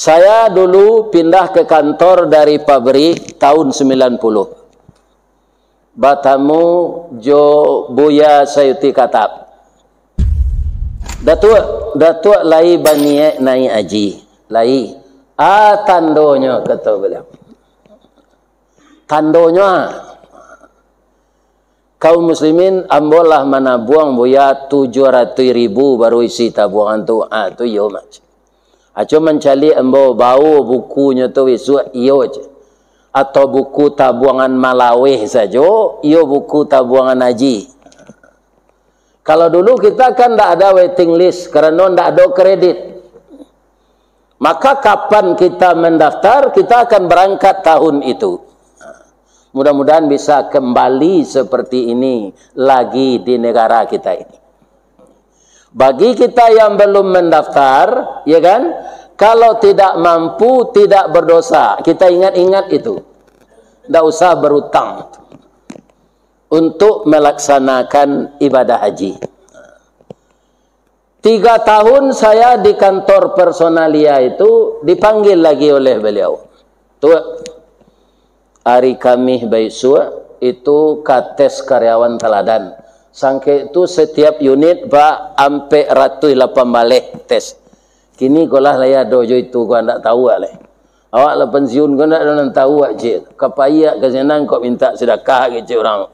Saya dulu pindah ke kantor dari pabrik tahun 90. Batamu jo Buya Sayuti Katap. Datuk lai baniye nai aji. Lai. Tandonya kata beliau. Tandonya. Kaum muslimin ambolah mana buang Buya 700.000 baru isi tabuangan tu. Tu yo macam. Cuma mencari ambo bau bukunya tu isu iyo je. Atau buku tabuangan Malawih saja, iyo buku tabuangan haji. Kalau dulu kita kan tidak ada waiting list kerana tidak ada kredit. Maka kapan kita mendaftar, kita akan berangkat tahun itu. Mudah-mudahan bisa kembali seperti ini lagi di negara kita ini. Bagi kita yang belum mendaftar, ya kan? Kalau tidak mampu, tidak berdosa. Kita ingat-ingat itu. Tidak usah berutang untuk melaksanakan ibadah haji. 3 tahun saya di kantor personalia itu dipanggil lagi oleh beliau. Tuh, hari kami Baisua itu kates karyawan teladan. Sangke itu setiap unit ampe ratus 8 balik tes. Kini kolah laya dojo itu kau ndak tahu leh. Awak lah pensiun kau ndak ada tahu aje. Kapaya ke senang kau minta sedekah ke orang.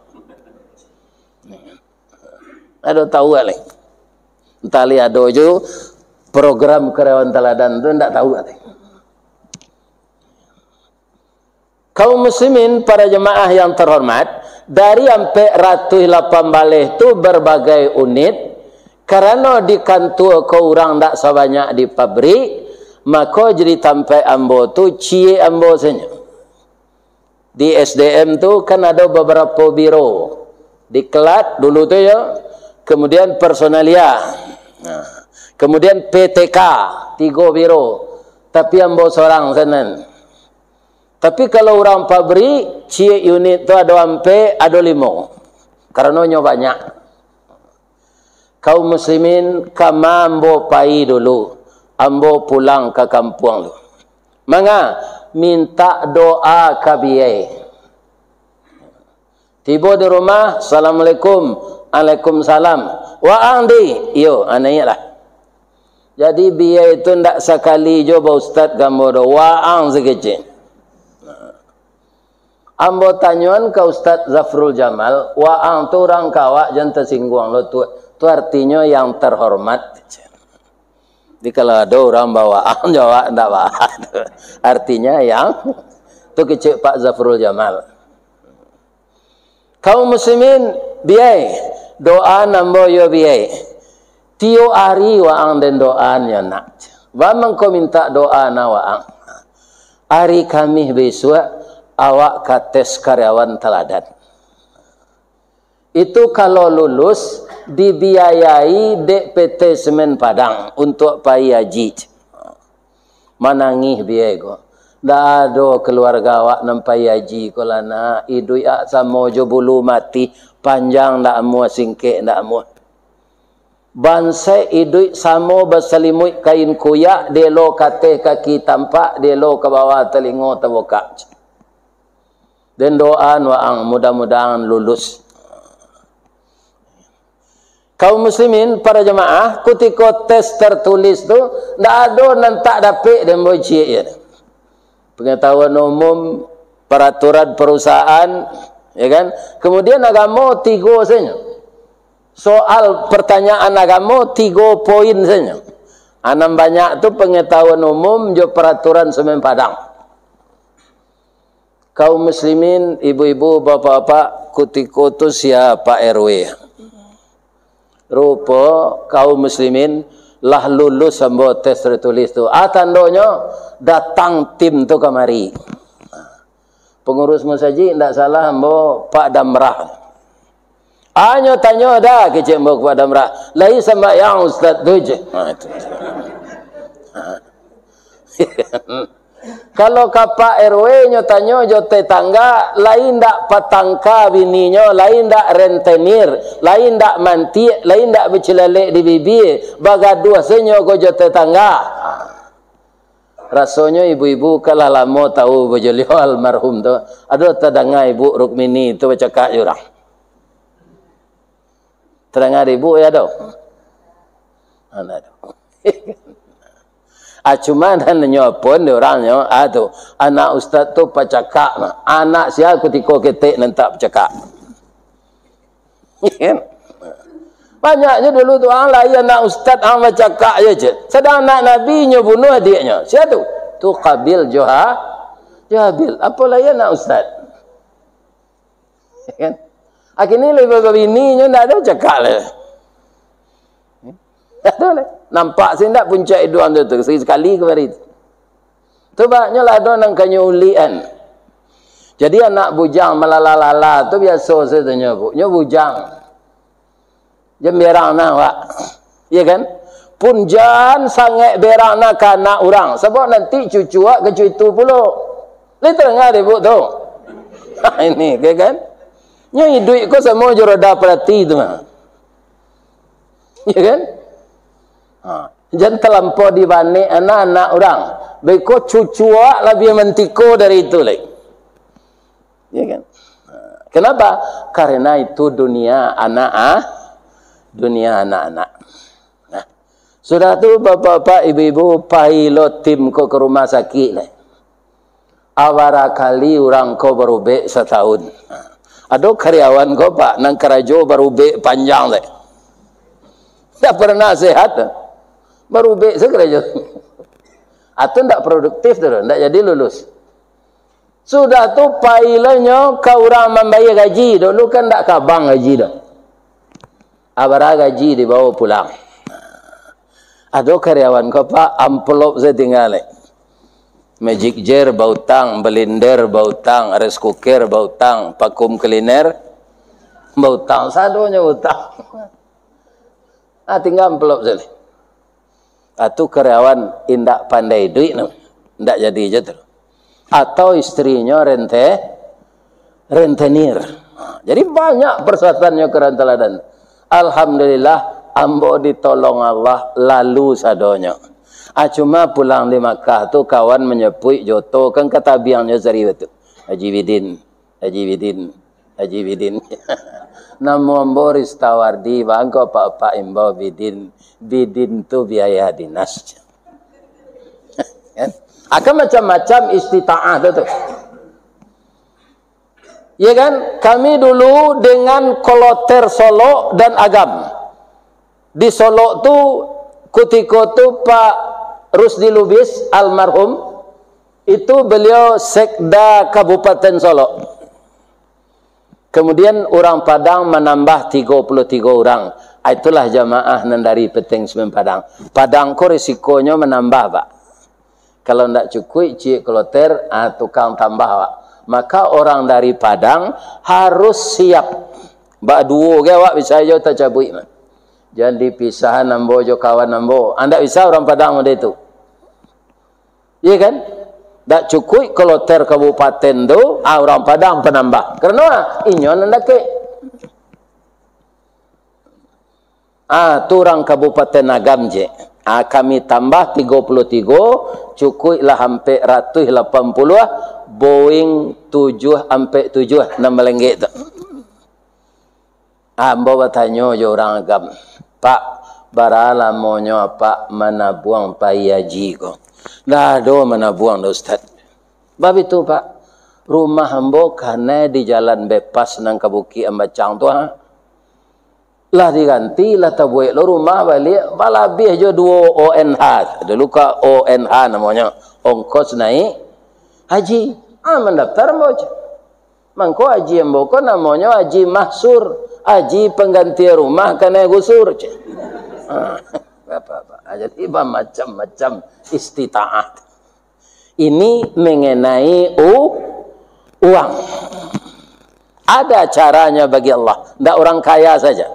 Ada tahu leh. Entah lihat dojo program karyawan teladan tu ndak tahu leh. Kaum muslimin para jemaah yang terhormat, dari sampai ratus 8 balik tu berbagai unit. Karena di kantor kau orang tak sebanyak di pabrik, maka jadi sampai ambo tu cie ambo saja. Di SDM tu kan ada beberapa biro. Di Kelat dulu tu ya, kemudian personalia, kemudian PTK 3 biro. Tapi ambo seorang sanan. Tapi kalau orang pabrik, cie unit tu ada sampai ada 5. Karena banyak. Kaum muslimin kama ambo pai dulu, ambo pulang ke kampung lu. Manga minta doa kabiyai. Tiba di rumah, assalamualaikum, waalaikumsalam. Wa andi, yo anaknya lah. Jadi biaya itu ndak sekali jo ba ustaz gambo do wa ang sekecil. Ambo tanyuan ke Ustaz Zafrul Jamal, wa ang tu orang kawak jangan tersinggung lo tu. Itu artinya yang terhormat. Jadi kalau ada orang bawaan jawab tidak bahan. Artinya yang itu kecil Pak Zafrul Jamal. Kaum muslimin biaya doa nambo yo biaya. Tio hari waang dan doanya nak. Bamang kau minta doa na waang. Hari kami besok awak kates karyawan teladan. Itu kalau lulus dibiayai DPT Semen Padang untuk pai haji. Manangih biaya ko. Dah ada keluarga awak nampai haji ko lana idui ak samo jo bulu mati panjang ndak mua singke ndak mua. Banse idui samo berselimut kain kuyak delo kate kaki tampak delo ke bawah telingo terbuka. Dan doa waang mudah-mudahan lulus. Kaum muslimin para jemaah ketika tes tertulis tu ndak ada nan tak dapat dan bocie ya. Pengetahuan umum, peraturan perusahaan, ya kan? Kemudian agama 3 saja. Soal pertanyaan agama 3 poin saja. Anam banyak tu pengetahuan umum jo peraturan Semen Padang. Kaum muslimin, ibu-ibu, bapak-bapak, ketika tu siapa RW. Rupa kaum muslimin lah lulus sambo tes tertulis tu. Tandanya datang tim tu kemari. Pengurus masjid tidak salah sambo Pak Damrah. Hanya tanya dah kecik mbok Pak Damrah. Lai sama yang ustaz tu je. Itu. Kalau kapak RW nyo tanya jo tetangga, lain dak patangka bininya, lain dak rentenir, lain dak manti, lain dak bercelalek di bibir, bagaduh senyo ko jo tetangga. Rasanya ibu-ibu kalah lama tahu bojolio almarhum tu. Ada terdengar ibu Rukmini tu bercakap jurang. Terdengar ibu ya dah. Ada. Cuma dan nyopon dia orangnya tu anak ustaz tu bercakap. Anak sia ketika ketik nentak bercakap. Banyaknya dulu tu orang lain anak ustaz orang bercakap je. Sedang anak Nabi nya bunuh adiknya. Siapa tu? Tu Qabil Jahabil. Apa lain anak ustaz? Kan? Akhirnya lebih bini nya tak ada cakap lah. Tak ada lah. Nampak sih tak puncak hidup tu sekali kemarin. Tu banyak lah ada nang kanyulian. Jadi anak bujang malalala tu biasa saya tanya bu. Nya bujang. Jam berang nak wak. Ya kan? Pun jangan sangat berang nak ke anak orang. Sebab nanti cucu wak ke cucu pula. Ini terengah dia bu tu. Ini kan? Nya duit ko semua juroda perhati tu mah. Ya kan? Jangan terlampau dibanding anak-anak orang. Beko cucu wak lebih mentiko dari itu lagi. Ya kan? Kenapa? Karena itu dunia anak-anak. Nah, sudah tu bapak-bapak, ibu-ibu, pilot tim ko ke rumah sakit lah. Awara kali orang ko baru be setahun. Ada karyawan ko pak, nang kerajo baru be panjang lah. Tak pernah sehat. Baru be sekerajo. Atau tak produktif tu, tak jadi lulus. Sudah tu pilotnya ke orang membayar gaji. Dulu kan tak kabang gaji dah. Abara gaji dibawa pulang. Ada karyawan ko pak, amplop saya tinggal. Magic jar bautang, blender bautang, rice cooker bautang, vacuum cleaner bautang, sadonya bautang. Tinggal amplop saya. Atau karyawan indak pandai duit, indak jadi je tu. Atau istrinya rentenir. Jadi banyak persyaratannya keranteladan. Alhamdulillah, ambo ditolong Allah lalu sadonya. Cuma pulang di Makkah tu kawan menyepui joto kan kata biangnya zari betul. Haji Bidin. Namo ambo ristawardi bangko pak imbo Bidin tu biaya dinas. Akan macam-macam istita'ah tu. Ya kan? Kami dulu dengan Koloter Solo dan Agam. Di Solo tu ketika tu Pak Rusdi Lubis almarhum itu beliau sekda Kabupaten Solo. Kemudian orang Padang menambah 33 orang. Itulah jamaah dari Peteng Semen Padang. Padang ko risikonya menambah pak. Kalau tidak cukup cik Koloter tukang tambah pak. Maka orang dari Padang harus siap. Bak duo ke awak bisa je tak cabut. Jangan dipisah nambo jo kawan nambo. Anda bisa orang Padang ada itu. Iya kan? Tak cukup Koloter kabupaten tu orang Padang penambah. Kerana inyon anda ke. Tu orang kabupaten Agam je. Kami tambah 33, cukuplah hampir 180 Boeing 7 nama lenggek tu. Bawa tanya je orang Agam. Pak, barala monyo apa mana buang pai haji ko. Dah do mana buang dah ustaz. Bab itu pak, rumah hambo kana di jalan bebas nang kabuki ambacang tu lah diganti lah tabuik lo rumah balik balabih je 2 ONH. Dulu ka ONH namanya, ongkos naik haji. Mendaftar ambo je. Mangko haji ambo ko namanya haji mahsur, haji pengganti rumah kana gusur je. Apa-apa. Jadi macam-macam istita'ah. Ini mengenai uang. Ada caranya bagi Allah. Tidak orang kaya saja.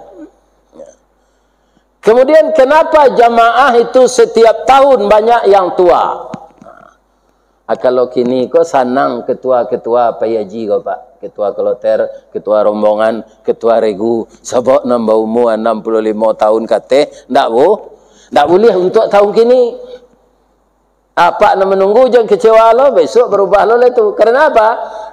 Kemudian kenapa jamaah itu setiap tahun banyak yang tua? Kalau kini kok sanang ketua-ketua payaji kau pak. Ketua Koloter, ketua rombongan, ketua regu. Sebab nambah umur 65 tahun kata. Tak boleh untuk tahun kini. Apa nak menunggu jangan kecewa lo, besok berubah lo itu. Karena apa?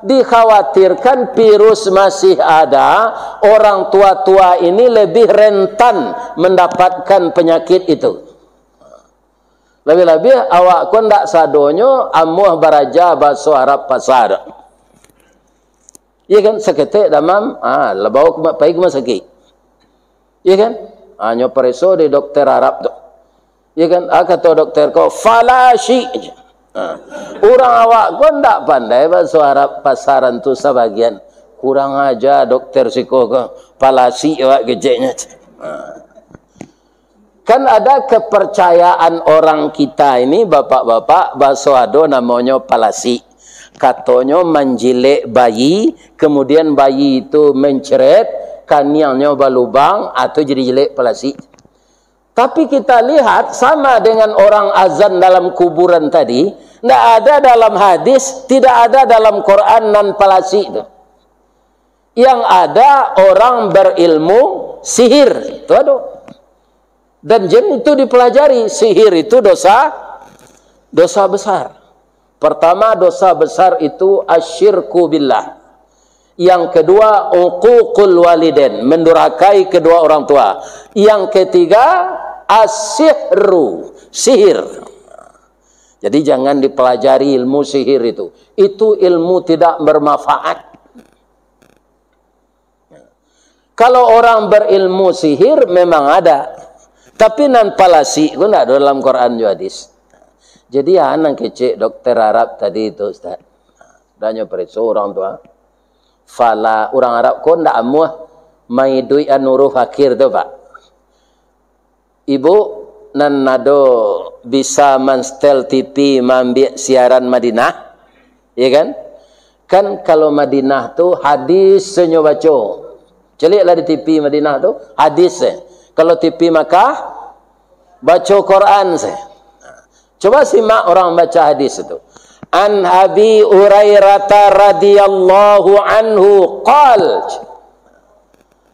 Dikhawatirkan virus masih ada, orang tua-tua ini lebih rentan mendapatkan penyakit itu. Lebih-lebih awak kon ndak sadonyo amuh baraja bahasa Arab pasar. Iya kan seketik damam, lebau pai ke sakit. Iya kan? Hanya pereso di dokter Arab tu. Ya kan, kata dokter kau falashi. Orang awak kau tak pandai bahasa Arab pasaran tu sebagian. Kurang aja dokter siko kau falasi awak gejeknya. Kan ada kepercayaan orang kita ini bapak-bapak bahasa ado namanya falasi. Katanya menjilek bayi, kemudian bayi itu menceret, kaniangnya balubang atau jadi jelek falasi. Tapi kita lihat sama dengan orang azan dalam kuburan tadi, tidak ada dalam hadis, tidak ada dalam Quran nan palasi itu. Yang ada orang berilmu sihir, itu ada. Dan jin itu dipelajari, sihir itu dosa besar. Pertama dosa besar itu asyirku billah. Yang kedua uququl walidain, mendurhakai kedua orang tua. Yang ketiga as-sihru, sihir. Jadi jangan dipelajari ilmu sihir itu. Itu ilmu tidak bermanfaat. Kalau orang berilmu sihir memang ada. Tapi nan palasi itu tidak ada dalam Quran juga hadis. Jadi anak kecil dokter Arab tadi itu Ustaz. Danya periksa orang tua. Fala orang Arab kau ndak amuh mai duit anuruh fakir tu Pak. Ibu nan nado bisa manstel TV mambil siaran Madinah, ya kan? Kan kalau Madinah tu hadis senyo baca. Celiklah di TV Madinah tu hadis. Kalau TV Makkah baca Quran se. Coba simak orang baca hadis itu. An Abi Hurairah radhiyallahu anhu qal.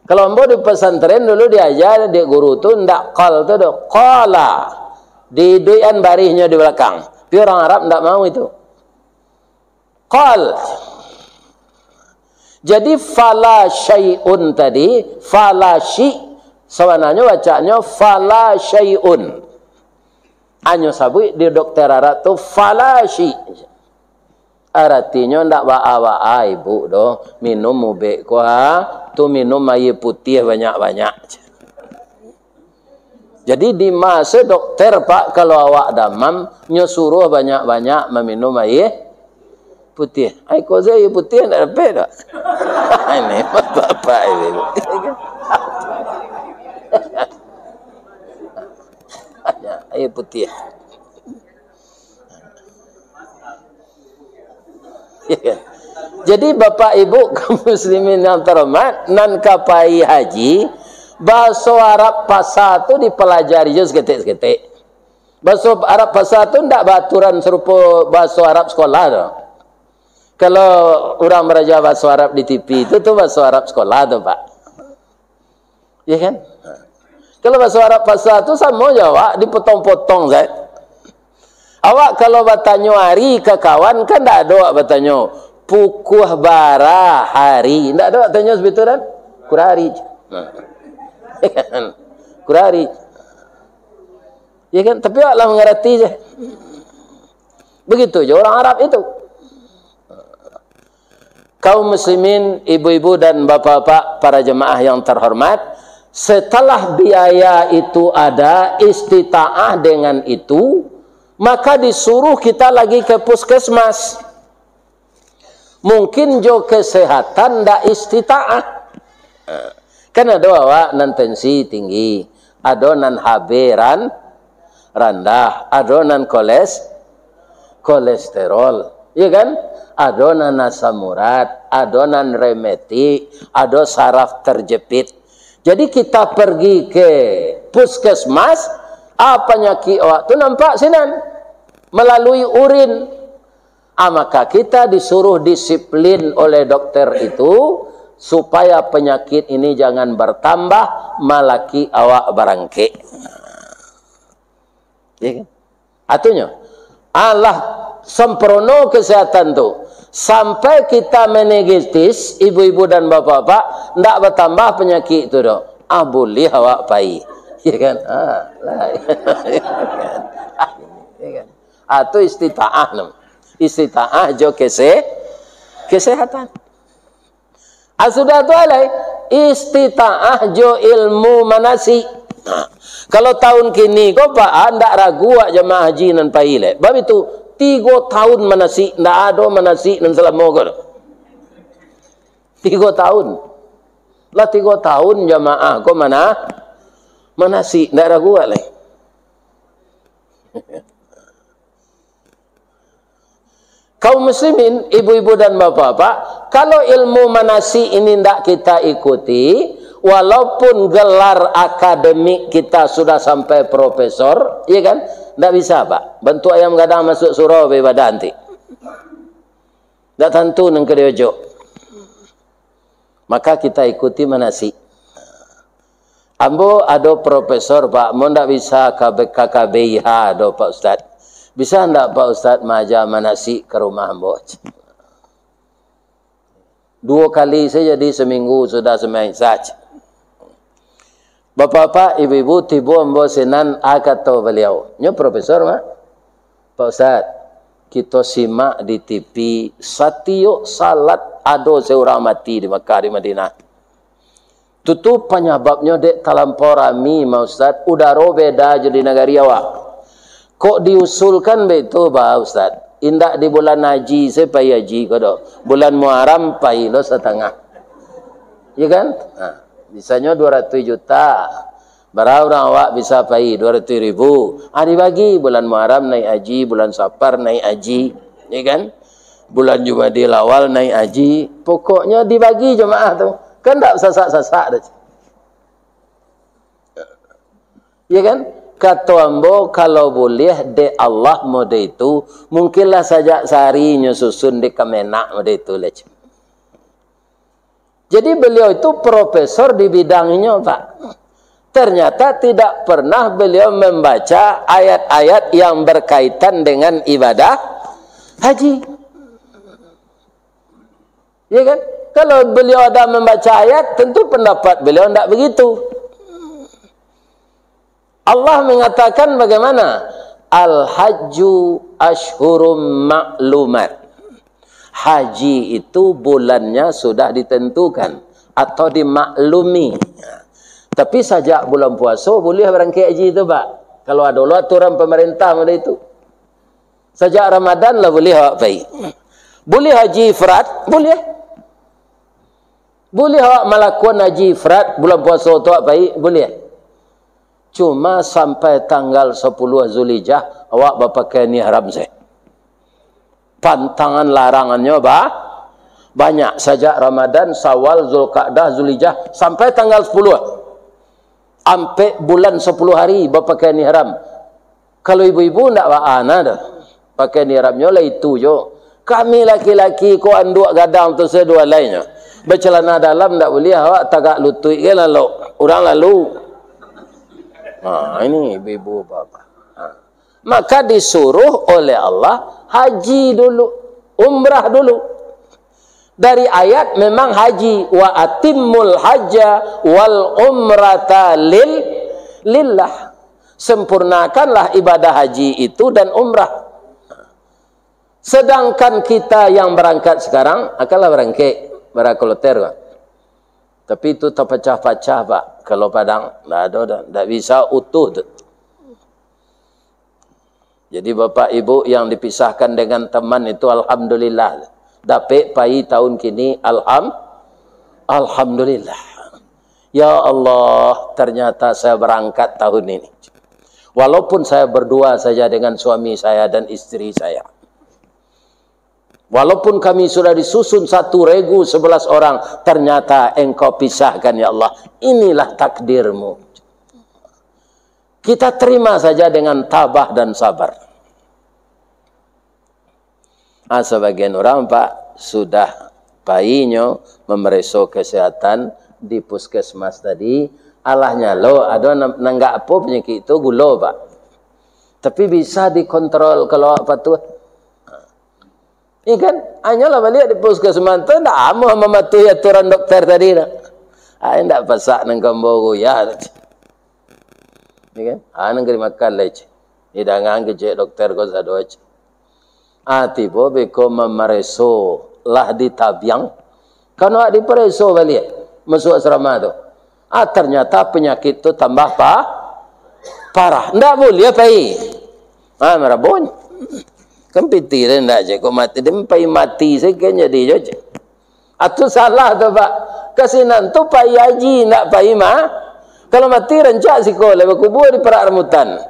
Kalau ambo di pesantren dulu diajar di guru tu ndak qal tu do qala. Di duian barihnya di belakang. Tapi orang Arab ndak mau itu. Qal. Jadi fala syai'un tadi, fala syi sebenarnya bacanya fala syai'un. Anyo sabui di dokter Arab tu fala syi. Artinya ndak waa-waa ibu doh minum mubek ko tu minum air putih banyak-banyak. Jadi di masa dokter Pak kalau awak damam nyuruh banyak-banyak meminum air putih. Ai ko air putih ndak dapat dak. Ini bapak ini. Air putih. Jadi bapak ibu kaum muslimin yang terhormat, nan kapai haji bahasa Arab pasar tu dipelajari je seketik-seketik. Bahasa Arab pasar tu ndak baturan serupa bahasa Arab sekolah tu. Kalau orang belajar bahasa Arab di TV itu tu bahasa Arab sekolah tu Pak. Ya kan? Kalau bahasa Arab pasar tu sama je awak dipotong-potong Zat. Awak kalau bertanya hari ke kawan kan tak ada awak bertanya pukuh bara hari. Tak ada awak tanya sebetul kan? Kurari. Kurari. Ya kan? Tapi awaklah mengerti je. Begitu je orang Arab itu. Kaum muslimin, ibu-ibu dan bapak-bapak, para jemaah yang terhormat, setelah biaya itu ada, istita'ah dengan itu, maka disuruh kita lagi ke puskesmas. Mungkin jo kesehatan ndak istita'ah. Kan ada awak nan tensi tinggi, ada nan HB rendah, ada nan kolesterol, ya kan? Ada nan asam urat, ada nan rematik, ada saraf terjepit. Jadi kita pergi ke puskesmas, apa penyakit awak tu nampak sinan melalui urin. Maka kita disuruh disiplin oleh dokter itu supaya penyakit ini jangan bertambah, malaki awak barangke. Ya kan? Artinya Allah sempurna kesehatan tu. Sampai kita menegetis, ibu-ibu dan bapak-bapak, ndak bertambah penyakit tu dah. Boleh awak pai. Ya kan? Ya kan? Itu istita'ah nam. Istita'ah jo kesehatan. Sudah tu alai istita'ah jo ilmu manasik. Kalau tahun kini kau pak ndak ragu jemaah haji nan pai le. Bab itu 3 tahun manasik ndak ada manasik nan selama kau. 3 tahun. Lah 3 tahun jemaah kau mana manasik ndak ragu le. Kaum muslimin, ibu-ibu dan bapak-bapak, kalau ilmu manasik ini tidak kita ikuti, walaupun gelar akademik kita sudah sampai profesor, ya kan? Tidak bisa, Pak. Bentuk ayam gadang masuk surau ibadah nanti. Tidak tentu nang kediojo. Maka kita ikuti manasik. Ambo ada profesor, Pak. Mau tidak bisa KKBIH, ada Pak Ustaz. Bisa enggak Pak Ustaz maja manasik ke rumah ambo? 2 kali saja di seminggu sudah semain saja. Bapak-bapak, ibu-ibu, tiba ambo senan kata beliau. Nyo profesor mak? Pak Ustaz, kita simak di TV satiyo salat ado seorang mati di Makkah di Madinah. Tutup penyebabnya dek talampau rami Pak Ustaz, udara beda jadi negari awak. Kok diusulkan begitu Pak Ustaz? Indak di bulan haji, saya pai haji kodo. Bulan Muharram pai lo setengah. Ya kan? Nah, bisanya 200 juta. Berapa orang awak bisa pai 200.000. Dibagi bulan Muharram naik haji, bulan Safar naik haji, ya kan? Bulan Jumadil awal naik haji. Pokoknya dibagi jemaah tu. Kan tak sasak-sasak dah. Ya kan? Kata ambo kalau boleh de Allah mode itu mungkinlah saja sehari nyusun di Kemenak mode itu leci. Jadi beliau itu profesor di bidangnya Pak. Ternyata tidak pernah beliau membaca ayat-ayat yang berkaitan dengan ibadah haji. Ya kan? Kalau beliau ada membaca ayat tentu pendapat beliau tidak begitu. Allah mengatakan bagaimana? Al-hajju ashhurum ma'lumat. Haji itu bulannya sudah ditentukan atau dimaklumi. Tapi sejak bulan puasa boleh berangkat haji itu, Pak. Kalau ada aturan pemerintah pada itu. Sejak Ramadan lah boleh awak pergi. Boleh haji ifrat? Boleh. Boleh awak melakukan haji ifrat bulan puasa tu awak pergi? Boleh. Cuma sampai tanggal 10 Zulhijjah awak berpakaian ihram saya. Pantangan larangannya banyak. Sejak Ramadan, Syawal, Zulqa'dah, Zulhijjah sampai tanggal 10. Sampai bulan 10 hari berpakaian ihram. Kalau ibu-ibu ndak ana dah. Pakaian ihramnya lah itu jo. Kami laki-laki ko anduk gadang tu sedua lainnya. Bercelana dalam ndak boleh awak tagak lutut ke lalu. Orang lalu. Ini ibu-ibu bapak. Maka disuruh oleh Allah haji dulu, umrah dulu. Dari ayat memang haji wa atimmul hajja wal umrata lillah. Sempurnakanlah ibadah haji itu dan umrah. Sedangkan kita yang berangkat sekarang akanlah berangkat berakoloter. Tapi itu terpecah-pecah Pak. Kalau Padang tidak bisa utuh tu. Jadi bapak ibu yang dipisahkan dengan teman itu alhamdulillah. Dapat pai tahun kini alhamdulillah. Ya Allah, ternyata saya berangkat tahun ini. Walaupun saya berdua saja dengan suami saya dan istri saya. Walaupun kami sudah disusun 1 regu 11 orang, ternyata engkau pisahkan ya Allah. Inilah takdirmu. Kita terima saja dengan tabah dan sabar. Sebagian orang Pak sudah bayinya memeriksa kesehatan di puskesmas tadi. Alahnya lo ada nanggak apa penyakit itu gula Pak. Tapi bisa dikontrol kalau apa tuh? Ini kan, hanyalah balik di puskesmas tu, tak amu mematuhi aturan dokter tadi dah. Tidak pasak nang kambogo ya. Ini kan, nang kiri makan leci. Ini dangang kecik dokter kau sadoj. Tiba beko memareso lah ditabiang. Kalau di pereso balik masuk asrama tu. Ternyata penyakit tu tambah parah. Tidak boleh pai. Merabon. Kan piti dah ndak je kau mati dia pai mati sekenya dia je. Atu salah tu Pak. Kasinan tu pai haji ndak pai kalau mati rencak sekolah kubur di perak rambutan.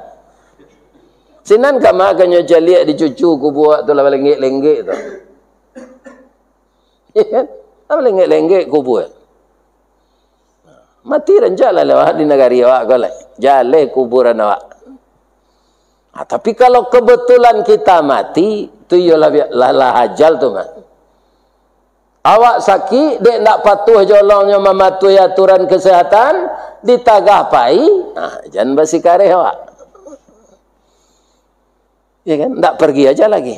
Sinan ka makanya jaliak di cucu kubur tu lah lenggek-lenggek tu. Ya kan? Apa lenggek-lenggek kubur. Mati rencak lah lewat di negara awak kau lah. Jale kuburan awak. Tapi kalau kebetulan kita mati, tu ialah hajal tu mah. Awak sakit, dek nak patuh jolongnya mematuhi aturan kesehatan, ditagah pai, jangan bersikare awak. Ya kan? Tak pergi aja lagi.